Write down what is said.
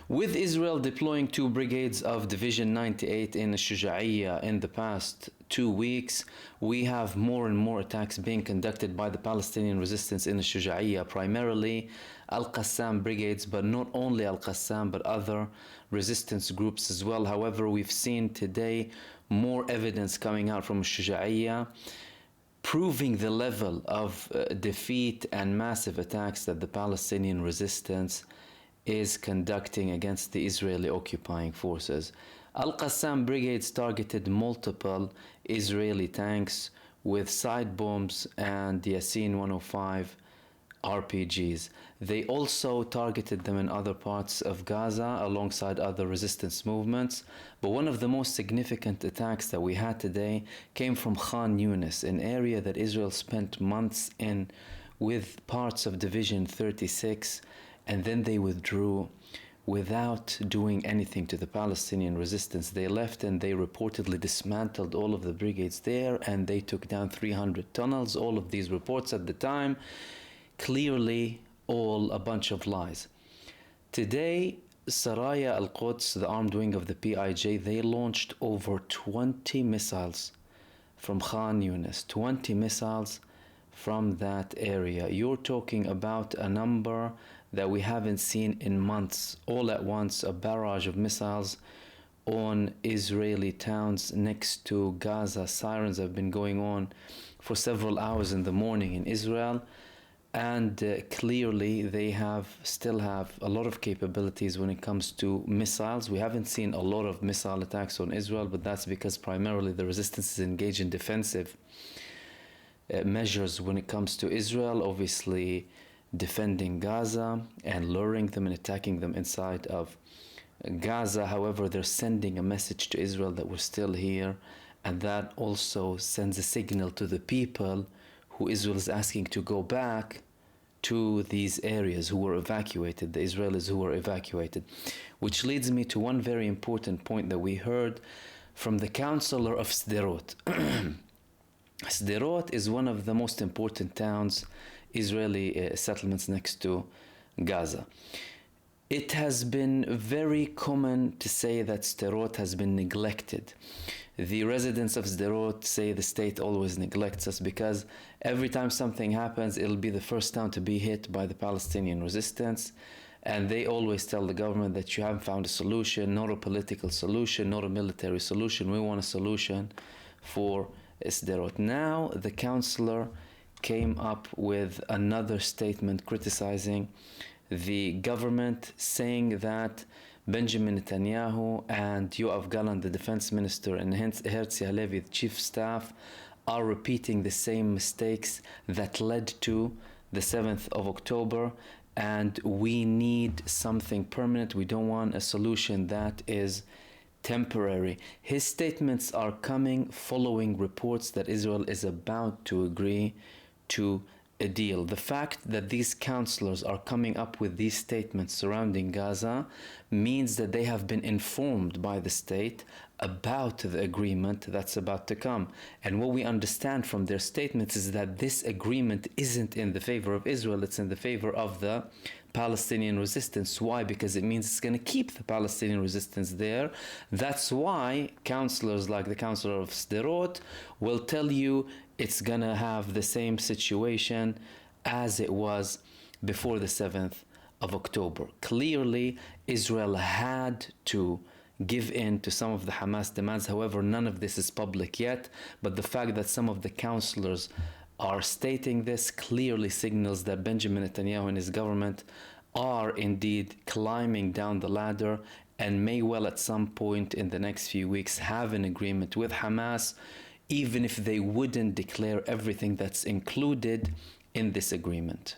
With Israel deploying 2 brigades of Division 98 in Shuja'iyya in the past 2 weeks, we have more and more attacks being conducted by the Palestinian resistance in Shuja'iyya, primarily Al-Qassam brigades, but not only Al-Qassam, but other resistance groups as well. However, we've seen today more evidence coming out from Shuja'iyya, proving the level of defeat and massive attacks that the Palestinian resistance is conducting against the Israeli occupying forces. Al-Qassam brigades targeted multiple Israeli tanks with side bombs and Yasin 105 RPGs. They also targeted them in other parts of Gaza alongside other resistance movements. But one of the most significant attacks that we had today came from Khan Yunis, an area that Israel spent months in with parts of Division 36, and then they withdrew without doing anything to the Palestinian resistance. They left and they reportedly dismantled all of the brigades there, and they took down 300 tunnels. All of these reports at the time, clearly all a bunch of lies. Today, Saraya al-Quds, the armed wing of the PIJ, they launched over 20 missiles from Khan Yunis, 20 missiles from that area. You're talking about a number that we haven't seen in months. All at once, a barrage of missiles on Israeli towns next to Gaza. Sirens have been going on for several hours in the morning in Israel, and clearly they still have a lot of capabilities when it comes to missiles. We haven't seen a lot of missile attacks on Israel, but that's because primarily the resistance is engaged in defensive measures when it comes to Israel, obviously defending Gaza and luring them and attacking them inside of Gaza. However, they're sending a message to Israel that we're still here, and that also sends a signal to the people who Israel is asking to go back to these areas, who were evacuated, the Israelis who were evacuated. Which leads me to one very important point that we heard from the Councillor of Sderot. Sderot is one of the most important towns, Israeli settlements next to Gaza. It has been very common to say that Sderot has been neglected. The residents of Sderot say the state always neglects us because every time something happens, it'll be the first town to be hit by the Palestinian resistance. And they always tell the government that you haven't found a solution, not a political solution, not a military solution. We want a solution for Sderot. Now the councillor came up with another statement criticizing the government, saying that Benjamin Netanyahu and Yoav Gallant, the defense minister, and Herzi Halevi, the chief of staff, are repeating the same mistakes that led to the 7th of October, and we need something permanent. We don't want a solution that is temporary. His statements are coming following reports that Israel is about to agree to a deal. The fact that these councillors are coming up with these statements surrounding Gaza means that they have been informed by the state about the agreement that's about to come. And what we understand from their statements is that this agreement isn't in the favor of Israel, it's in the favor of the Palestinian resistance. Why? Because it means it's going to keep the Palestinian resistance there. That's why councillors like the councillor of Sderot will tell you it's going to have the same situation as it was before the 7th of October. Clearly, Israel had to give in to some of the Hamas demands. However, none of this is public yet, but the fact that some of the councillors are stating this clearly signals that Benjamin Netanyahu and his government are indeed climbing down the ladder and may well at some point in the next few weeks have an agreement with Hamas, even if they wouldn't declare everything that's included in this agreement.